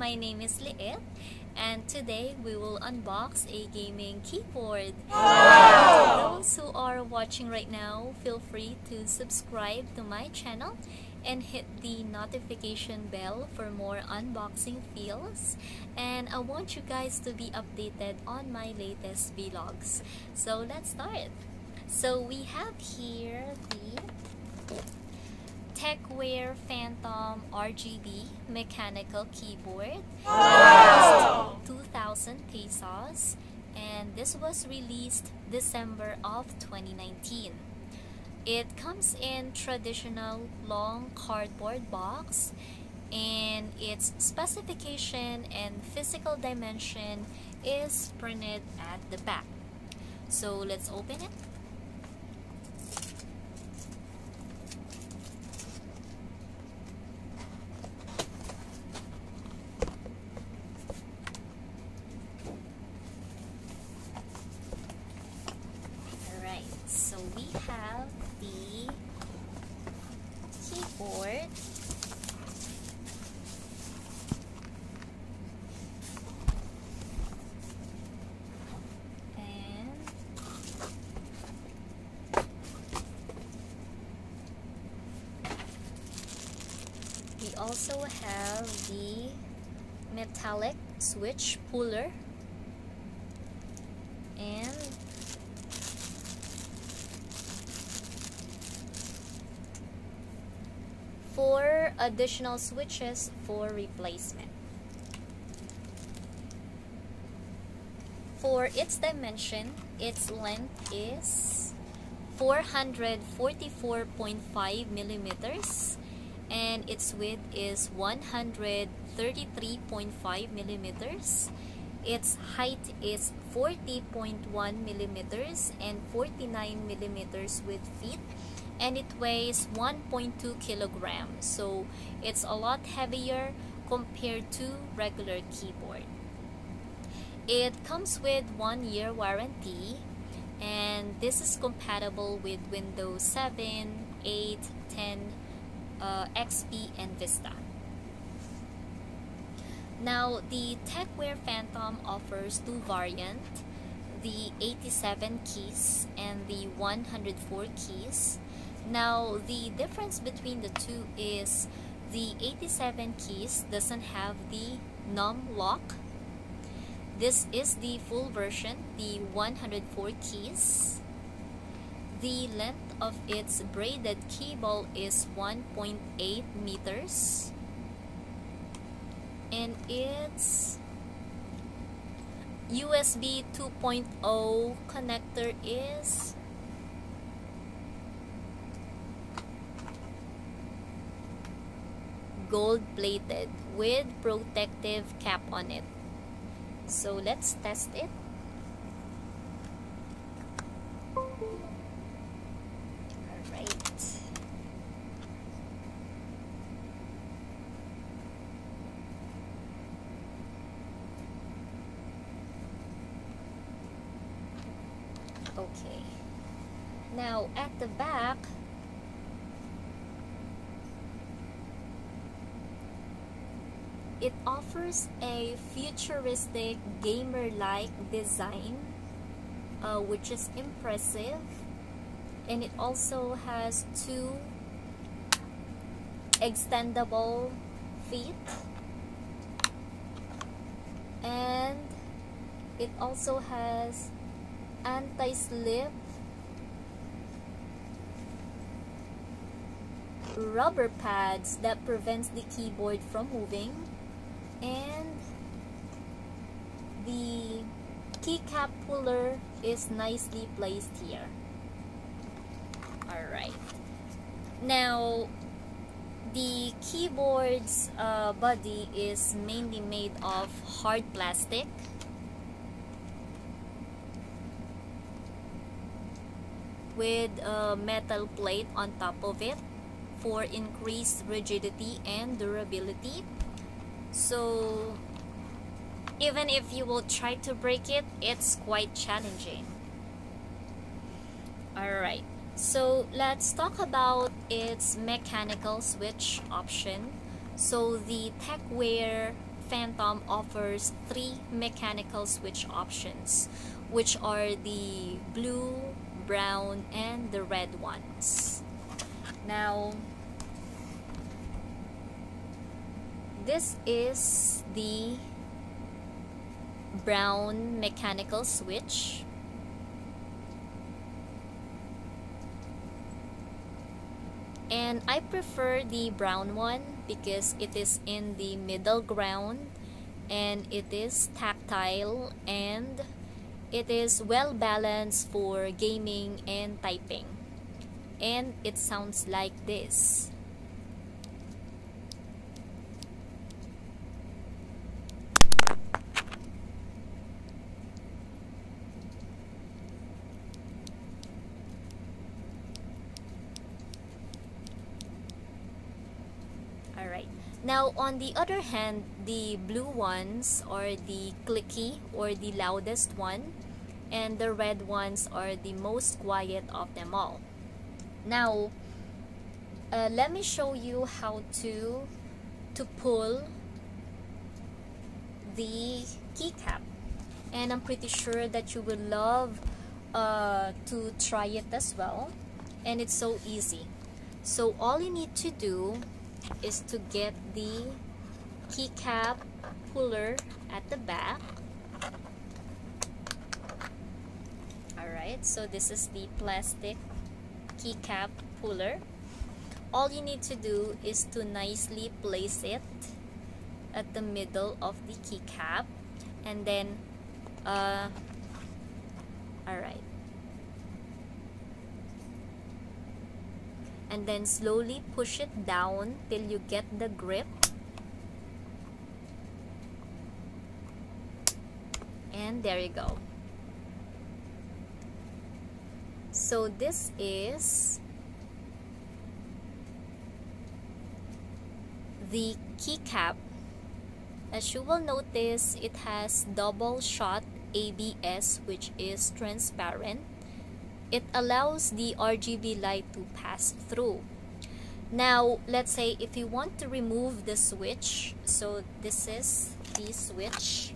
my name is Liet, and today we will unbox a gaming keyboard. To those who are watching right now, feel free to subscribe to my channel and hit the notification bell for more unboxing feels. And I want you guys to be updated on my latest vlogs. So let's start. So we have here the Tecware Phantom RGB mechanical keyboard. Wow! 2,000 pesos, and this was released December of 2019. It comes in traditional long cardboard box, and its specification and physical dimension is printed at the back. So let's open it. So we have the keyboard, and we also have the metallic switch puller, and four additional switches for replacement. For its dimension, its length is 444.5 millimeters and its width is 133.5 millimeters. Its height is 40.1 millimeters and 49 millimeters with feet, and it weighs 1.2 kilograms, so it's a lot heavier compared to regular keyboard. It comes with 1-year warranty, and this is compatible with Windows 7, 8, 10, XP, and Vista. Now, the Tecware Phantom offers two variants, the 87 keys and the 104 keys. Now, the difference between the two is the 87 keys doesn't have the num lock. This is the full version, the 104 keys. The length of its braided cable is 1.8 meters. And its USB 2.0 connector is gold-plated with protective cap on it. So let's test it. Alright. Okay. Now at the back, it offers a futuristic gamer-like design, which is impressive, and it also has two extendable feet, and it also has anti-slip rubber pads that prevents the keyboard from moving, and the keycap puller is nicely placed here. Alright, now the keyboard's body is mainly made of hard plastic, with a metal plate on top of it for increased rigidity and durability. So even if you will try to break it, it's quite challenging. Alright, so let's talk about its mechanical switch option. So the Tecware Phantom offers 3 mechanical switch options, which are the blue, brown, and the red ones. Now, this is the brown mechanical switch. And I prefer the brown one because it is in the middle ground and it is tactile and it is well balanced for gaming and typing. And it sounds like this. Alright. Now, on the other hand, the blue ones are the clicky or the loudest one, and the red ones are the most quiet of them all. Now, let me show you how to pull the keycap, and I'm pretty sure that you will love to try it as well, and it's so easy. So all you need to do is to get the keycap puller at the back. Alright, so this is the plastic keycap puller. All you need to do is to nicely place it at the middle of the keycap, and then alright, and then slowly push it down till you get the grip, and there you go. So this is the keycap. As you will notice, it has double shot ABS, which is transparent. It allows the RGB light to pass through. Now, let's say if you want to remove the switch, so this is the switch.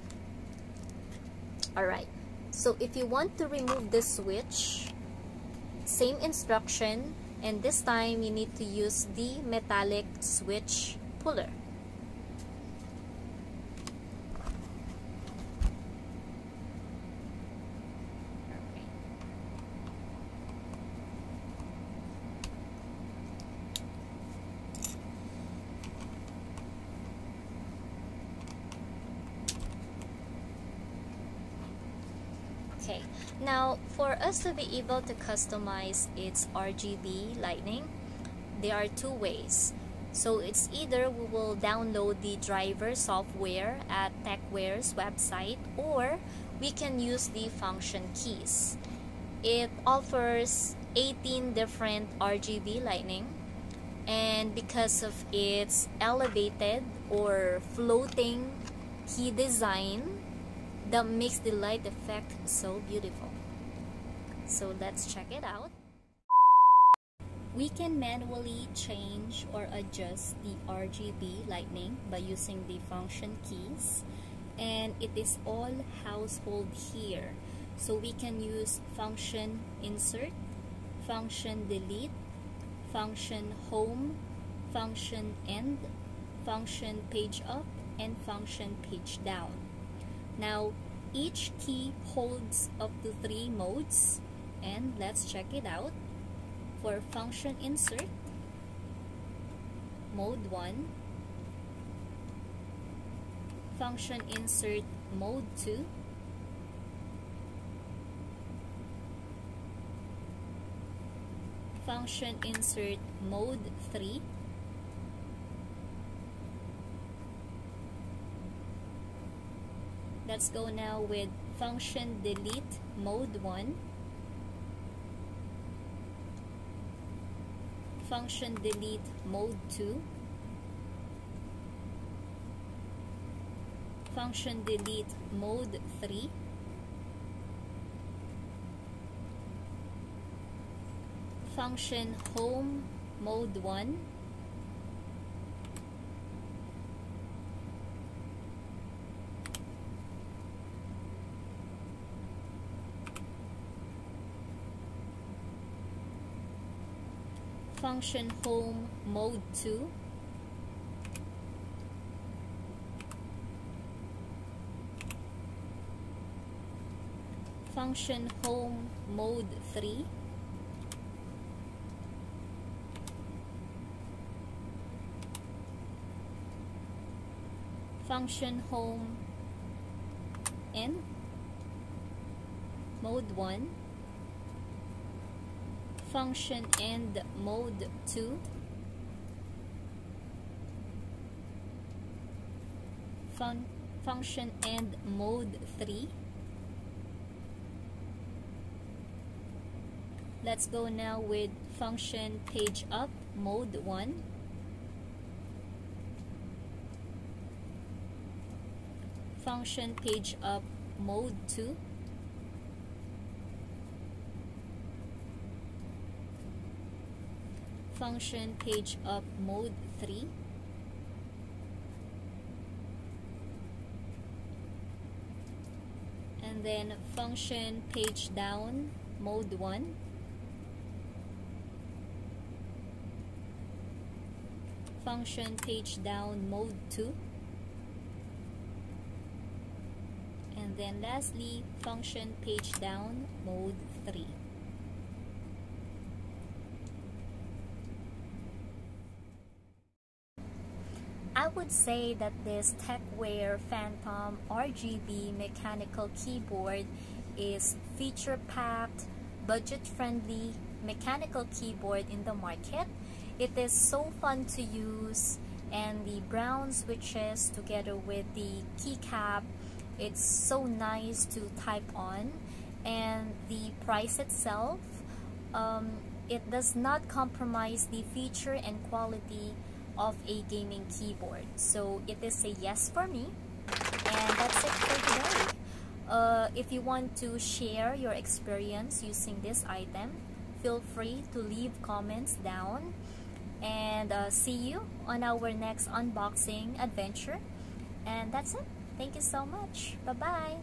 Alright, so if you want to remove the switch, same instruction, and this time you need to use the metallic switch puller. Okay, now for us to be able to customize its RGB lighting, there are two ways. So it's either we will download the driver software at Tecware's website, or we can use the function keys. It offers 18 different RGB lighting, and because of its elevated or floating key design, that makes the light effect so beautiful. So let's check it out. We can manually change or adjust the RGB lighting by using the function keys, and it is all household here. So we can use function insert, function delete, function home, function end, function page up, and function page down. Now, each key holds up to 3 modes, and let's check it out. For function insert, mode 1, function insert mode 2, function insert mode 3, let's go now with function delete mode 1, function delete mode 2, function delete mode 3, function home mode 1, Function Home Mode 2, Function Home Mode 3, Function Home in Mode 1, Function End Mode 2, Function End Mode 3. Let's go now with Function Page Up Mode 1, Function Page Up Mode 2, Function Page Up Mode 3, and then Function Page Down Mode 1, Function Page Down Mode 2, and then lastly Function Page Down Mode 3. I would say that this Tecware Phantom RGB mechanical keyboard is feature-packed, budget-friendly mechanical keyboard in the market. It is so fun to use, and the brown switches together with the keycap, it's so nice to type on. And the price itself, it does not compromise the feature and quality of a gaming keyboard, so it is a yes for me. And that's it for today. If you want to share your experience using this item, feel free to leave comments down, and see you on our next unboxing adventure. And that's it. Thank you so much. Bye bye.